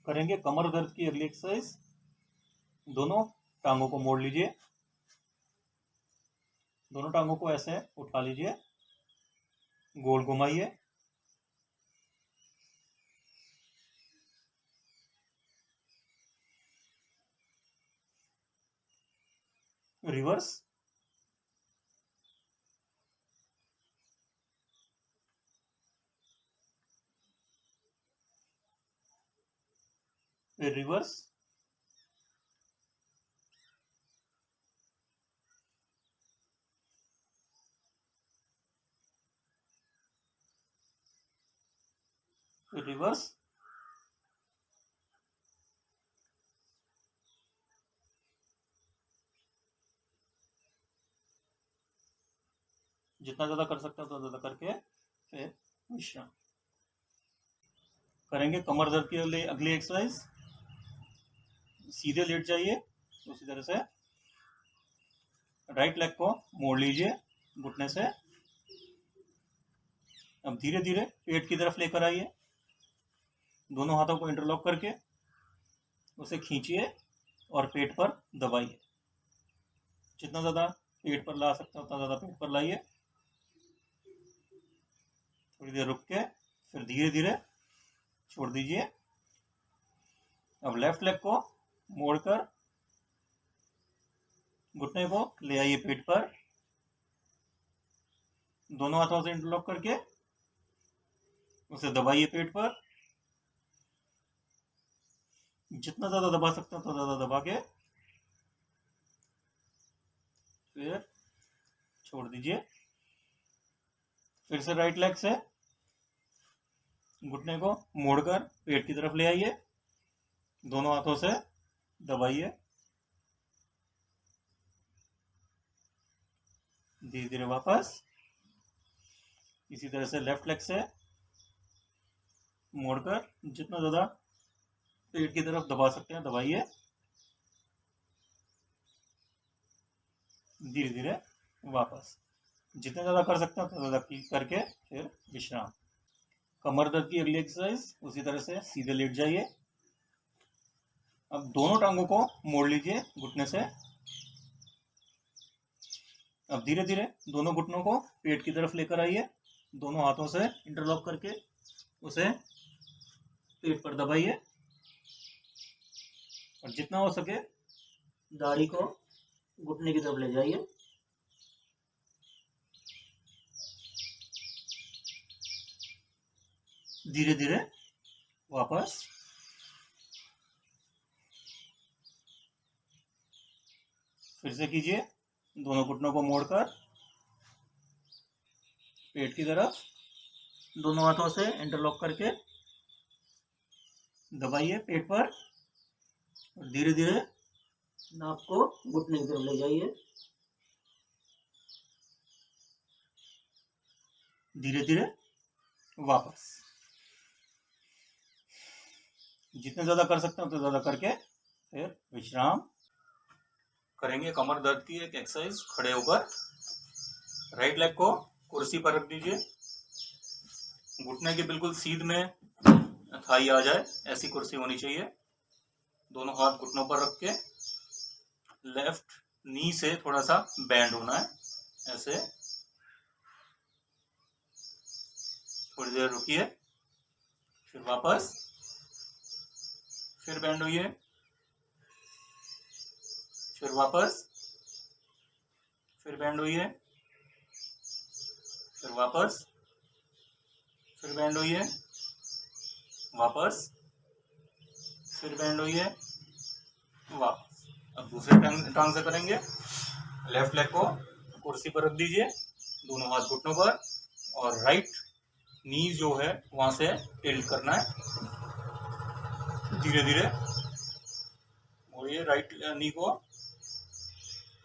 करेंगे कमर दर्द की अगली एक्सरसाइज। दोनों टांगों को मोड़ लीजिए, दोनों टांगों को ऐसे उठा लीजिए, गोल घुमाइए, रिवर्स, फिर रिवर्स, फिर रिवर्स, जितना ज्यादा कर सकते हो उतना ज्यादा करके फिर विश्राम। करेंगे कमर दर्द की अगली एक्सरसाइज। सीधे लेट जाइए, उसी तरह से राइट लेग को मोड़ लीजिए घुटने से। अब धीरे धीरे पेट की तरफ लेकर आइए, दोनों हाथों को इंटरलॉक करके उसे खींचिए और पेट पर दबाइए। जितना ज़्यादा पेट पर ला सकते हो उतना ज़्यादा पेट पर लाइए। थोड़ी देर रुक के फिर धीरे धीरे छोड़ दीजिए। अब लेफ्ट लेग को मोड़कर घुटने को ले आइए पेट पर, दोनों हाथों से इंटरलॉक करके उसे दबाइए पेट पर। जितना ज़्यादा दबा सकते हो उतना ज़्यादा दबा के फिर छोड़ दीजिए। फिर से राइट लेग से घुटने को मोड़कर पेट की तरफ ले आइए, दोनों हाथों से दबाइए। धीरे धीरे वापस इसी तरह से लेफ्ट लेग से मोड़कर जितना ज़्यादा पेट की तरफ दबा सकते हैं दबाइए। धीरे धीरे वापस जितना ज़्यादा कर सकते हैं उतना ज़्यादा करके फिर विश्राम। कमर दर्द की अगली एक्सरसाइज उसी तरह से सीधे लेट जाइए। अब दोनों टांगों को मोड़ लीजिए घुटने से। अब धीरे धीरे दोनों घुटनों को पेट की तरफ लेकर आइए, दोनों हाथों से इंटरलॉक करके उसे पेट पर दबाइए और जितना हो सके दाढ़ी को घुटने की तरफ ले जाइए। धीरे धीरे वापस फिर से कीजिए, दोनों घुटनों को मोड़कर पेट की तरफ दोनों हाथों से इंटरलॉक करके दबाइए पेट पर और धीरे धीरे नाक को घुटने की तरफ ले जाइए। धीरे धीरे वापस जितने ज़्यादा कर सकते हैं उतने ज़्यादा करके फिर विश्राम। करेंगे कमर दर्द की एक एक्सरसाइज खड़े होकर। राइट लेग को कुर्सी पर रख दीजिए, घुटने के बिल्कुल सीध में थाई आ जाए ऐसी कुर्सी होनी चाहिए। दोनों हाथ घुटनों पर रख के लेफ्ट नी से थोड़ा सा बैंड होना है ऐसे। थोड़ी देर रुकिए, फिर वापस, फिर बैंड होइए, फिर वापस, फिर बैंड होइए, फिर वापस, फिर बैंड होइए, वापस, फिर बैंड होइए, वापस। अब दूसरे टांग से करेंगे। लेफ्ट लेग को कुर्सी पर रख दीजिए, दोनों हाथ घुटनों पर और राइट नी जो है वहां से टिल्ट करना है। धीरे धीरे मोड़िए राइट नी को,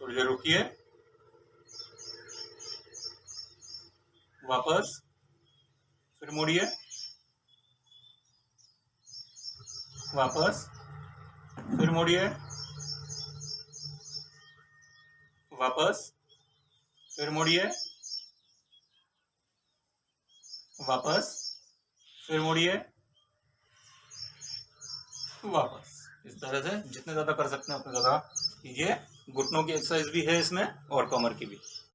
थोड़ी देर रुकिए, वापस, फिर मोड़िए, वापस, फिर मोड़िए, वापस, फिर मोड़िए, वापस, फिर मोड़िए, वापस। इस तरह से जितने ज़्यादा कर सकते हैं उतने ज़्यादा कीजिए। घुटनों की एक्सरसाइज भी है इसमें और कमर की भी।